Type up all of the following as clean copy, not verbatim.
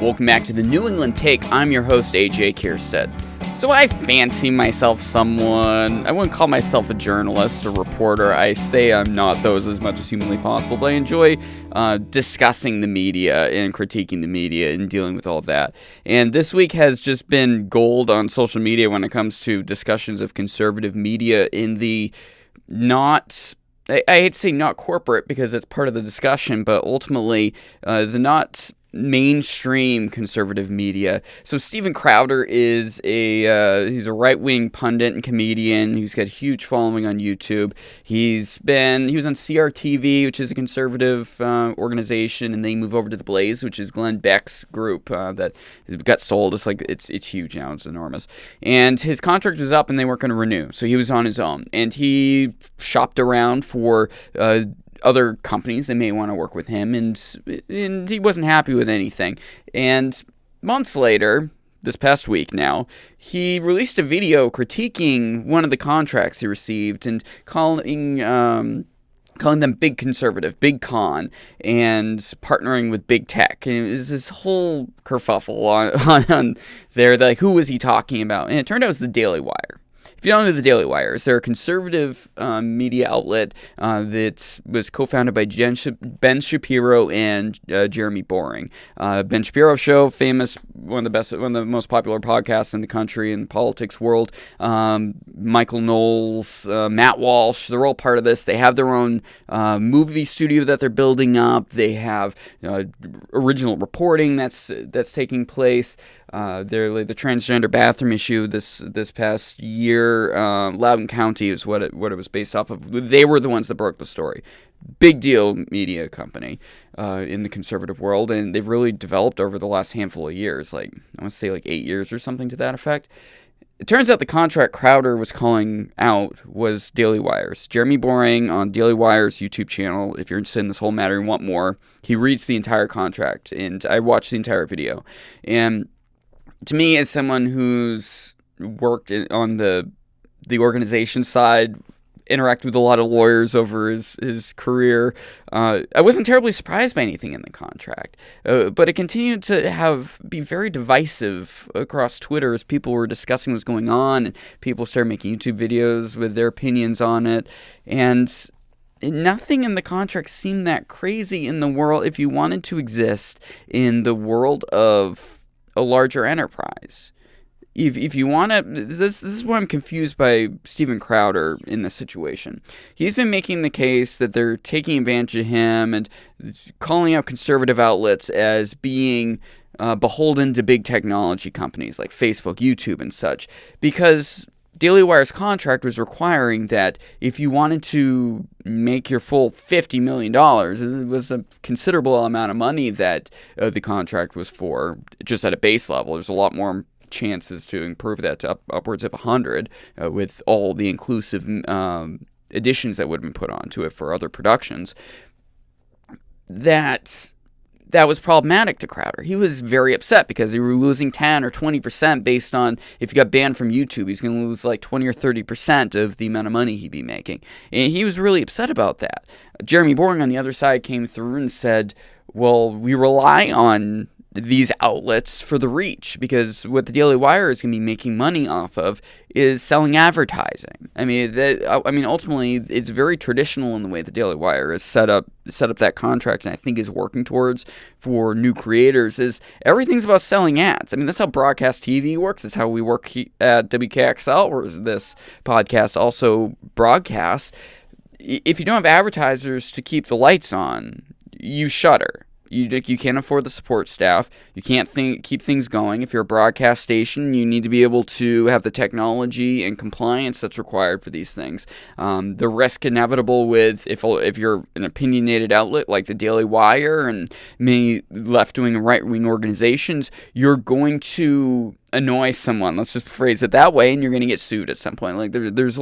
Welcome back to the New England Take. I'm your host, AJ Kierstead. So I fancy myself someone, I wouldn't call myself a journalist or reporter. I say I'm not those as much as humanly possible, but I enjoy discussing the media and critiquing the media and dealing with all that. And this week has just been gold on social media when it comes to discussions of conservative media in the not... I hate to say not corporate because it's part of the discussion, but ultimately the not mainstream conservative media. So Steven Crowder is he's a right-wing pundit and comedian who's got a huge following on YouTube. He was on CRTV, which is a conservative organization, and then he moved over to The Blaze, which is Glenn Beck's group that got sold. It's huge now. It's enormous. And his contract was up and they weren't going to renew. So he was on his own. And he shopped around for other companies that may want to work with him, and he wasn't happy with anything. And months later, this past week now, he released a video critiquing one of the contracts he received and calling them big conservative, big con, and partnering with big tech. And it was this whole kerfuffle on there. Like, who was he talking about? And it turned out it was the Daily Wire. If you don't know the Daily Wire, they're a conservative media outlet that was co-founded by Ben Shapiro and Jeremy Boring. Ben Shapiro Show, famous, one of the most popular podcasts in the country and politics world. Michael Knowles, Matt Walsh, they're all part of this. They have their own movie studio that they're building up. They have original reporting that's taking place. The transgender bathroom issue this past year, Loudoun County is what it was based off of. They were the ones that broke the story. Big deal media company in the conservative world, and they've really developed over the last handful of years. I want to say 8 years or something to that effect. It turns out the contract Crowder was calling out was Daily Wire's. Jeremy Boring on Daily Wire's YouTube channel, if you're interested in this whole matter and want more, he reads the entire contract, and I watched the entire video. And to me, as someone who's worked on the organization side, interacted with a lot of lawyers over his career, I wasn't terribly surprised by anything in the contract. But it continued to be very divisive across Twitter as people were discussing what's going on, and people started making YouTube videos with their opinions on it. And nothing in the contract seemed that crazy in the world if you wanted to exist in the world of a larger enterprise. If you want to, this is why I'm confused by Steven Crowder in this situation. He's been making the case that they're taking advantage of him and calling out conservative outlets as being beholden to big technology companies like Facebook, YouTube, and such, because Daily Wire's contract was requiring that if you wanted to make your full $50 million, it was a considerable amount of money that the contract was for, just at a base level. There's a lot more chances to improve that to upwards of 100 with all the inclusive additions that would have been put onto it for other productions. That was problematic to Crowder. He was very upset because he were losing 10 or 20% based on, if he got banned from YouTube, he's going to lose 20 or 30% of the amount of money he'd be making. And he was really upset about that. Jeremy Boring on the other side came through and said, well, we rely on these outlets for the reach, because what the Daily Wire is going to be making money off of is selling advertising. Ultimately, it's very traditional in the way the Daily Wire has set up that contract, and I think is working towards for new creators, is everything's about selling ads. That's how broadcast TV works. It's how we work at WKXL, where this podcast also broadcasts. If you don't have advertisers to keep the lights on, you shutter. You can't afford the support staff. You can't keep things going. If you're a broadcast station, you need to be able to have the technology and compliance that's required for these things. The risk inevitable with if you're an opinionated outlet like the Daily Wire and many left-wing and right-wing organizations, you're going to annoy someone. Let's just phrase it that way, and you're going to get sued at some point. There's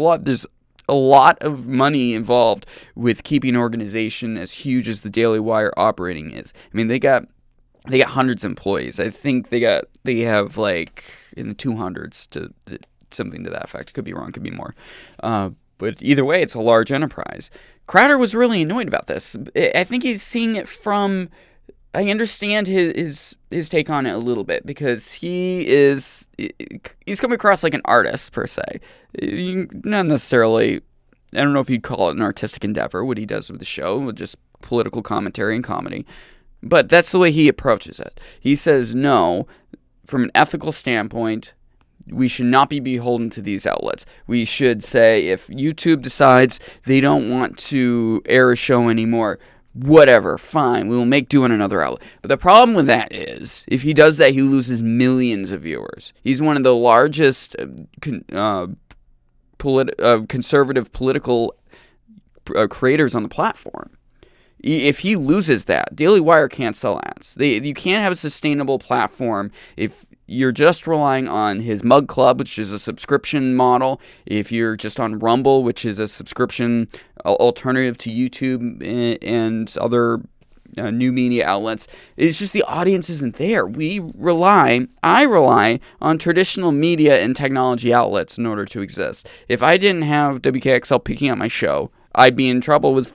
a lot of money involved with keeping an organization as huge as the Daily Wire operating is. They got hundreds of employees. I think they have in the 200s to something to that effect. Could be wrong, could be more. But either way, it's a large enterprise. Crowder was really annoyed about this. I think he's seeing it from I understand his take on it a little bit, because he's coming across like an artist per se. Not necessarily. I don't know if you'd call it an artistic endeavor, what he does with the show, with just political commentary and comedy. But that's the way he approaches it. He says, no, from an ethical standpoint, we should not be beholden to these outlets. We should say, if YouTube decides they don't want to air a show anymore, whatever, fine, we will make do on another outlet. But the problem with that is, if he does that, he loses millions of viewers. He's one of the largest conservative political creators on the platform. If he loses that, Daily Wire can't sell ads. You can't have a sustainable platform if you're just relying on his Mug Club, which is a subscription model. If you're just on Rumble, which is a subscription alternative to YouTube and other new media outlets, it's just the audience isn't there. I rely on traditional media and technology outlets in order to exist. If I didn't have WKXL picking up my show, I'd be in trouble with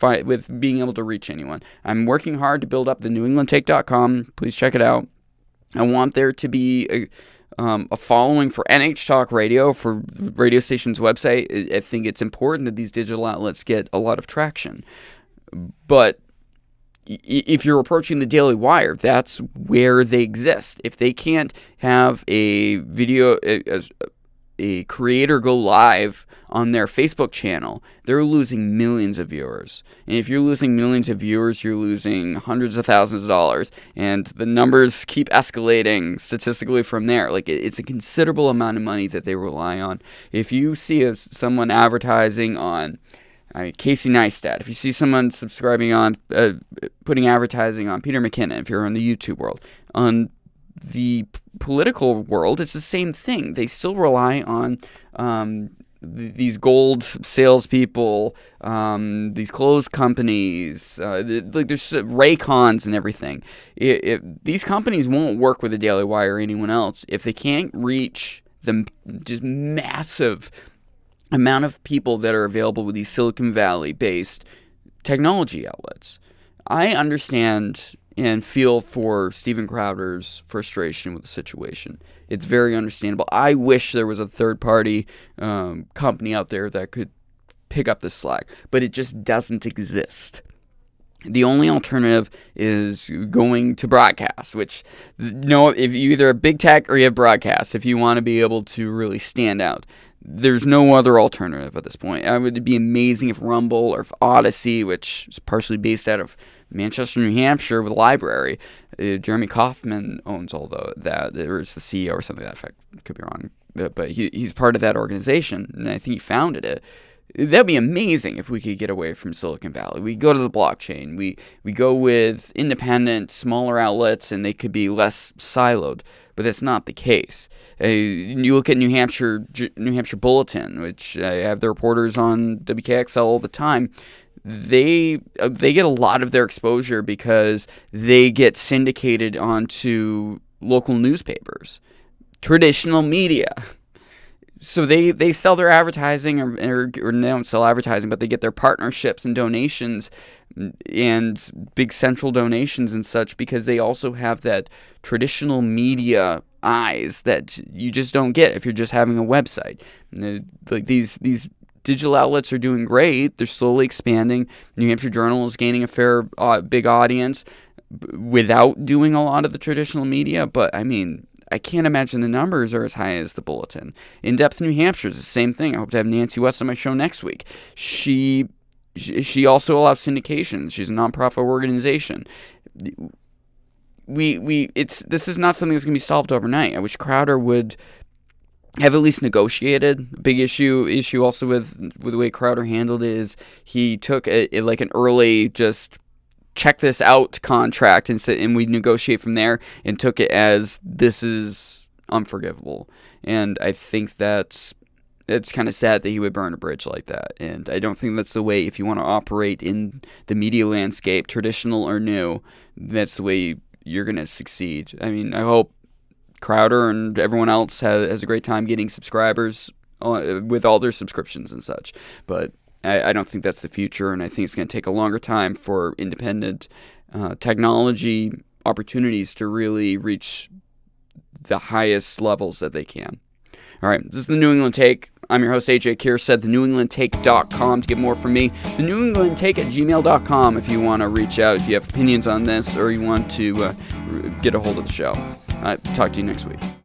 being able to reach anyone. I'm working hard to build up the newenglandtake.com. Please check it out. I want there to be a following for NH Talk Radio, for radio station's website. I think it's important that these digital outlets get a lot of traction. But if you're approaching the Daily Wire, that's where they exist. If they can't have a video, a creator go live on their Facebook channel, they're losing millions of viewers. And if you're losing millions of viewers, you're losing hundreds of thousands of dollars. And the numbers keep escalating statistically from there. Like, it's a considerable amount of money that they rely on. If you see someone advertising on Casey Neistat, if you see someone subscribing on, putting advertising on Peter McKinnon, if you're in the YouTube world, on the political world, it's the same thing. They still rely on these gold salespeople, these clothes companies, like there's Raycons and everything. These companies won't work with the Daily Wire or anyone else if they can't reach the just massive amount of people that are available with these Silicon Valley-based technology outlets. I understand and feel for Steven Crowder's frustration with the situation. It's very understandable. I wish there was a third-party company out there that could pick up the slack, but it just doesn't exist. The only alternative is going to broadcast, which, if you either have big tech or you have broadcast, if you want to be able to really stand out. There's no other alternative at this point. It would be amazing if Rumble or if Odyssey, which is partially based out of Manchester, New Hampshire, with a library. Jeremy Kaufman owns all that, or is the CEO or something like that. I could be wrong, but he's part of that organization, and I think he founded it. That'd be amazing if we could get away from Silicon Valley. We go to the blockchain. We go with independent, smaller outlets, and they could be less siloed. But that's not the case. You look at New Hampshire Bulletin, which I have the reporters on WKXL all the time. They get a lot of their exposure because they get syndicated onto local newspapers, traditional media. So they sell their advertising, or they don't sell advertising, but they get their partnerships and donations and big central donations and such, because they also have that traditional media eyes that you just don't get if you're just having a website. Like these digital outlets are doing great. They're slowly expanding. New Hampshire Journal is gaining a big audience without doing a lot of the traditional media. But I mean, I can't imagine the numbers are as high as the Bulletin. In Depth New Hampshire is the same thing. I hope to have Nancy West on my show next week. She also allows syndication. She's a nonprofit organization. This is not something that's going to be solved overnight. I wish Crowder would have at least negotiated. Big issue also with the way Crowder handled it is he took like an early just check this out contract and we negotiate from there, and took it as this is unforgivable. And I think it's kind of sad that he would burn a bridge like that. And I don't think that's the way, if you want to operate in the media landscape, traditional or new, that's the way you're going to succeed. I mean, I hope Crowder and everyone else has a great time getting subscribers with all their subscriptions and such. But I don't think that's the future, and I think it's going to take a longer time for independent technology opportunities to really reach the highest levels that they can. All right, this is the New England Take. I'm your host, AJ Kierstead, thenewenglandtake.com to get more from me. The New England Take at gmail.com if you want to reach out, if you have opinions on this, or you want to get a hold of the show. Talk to you next week.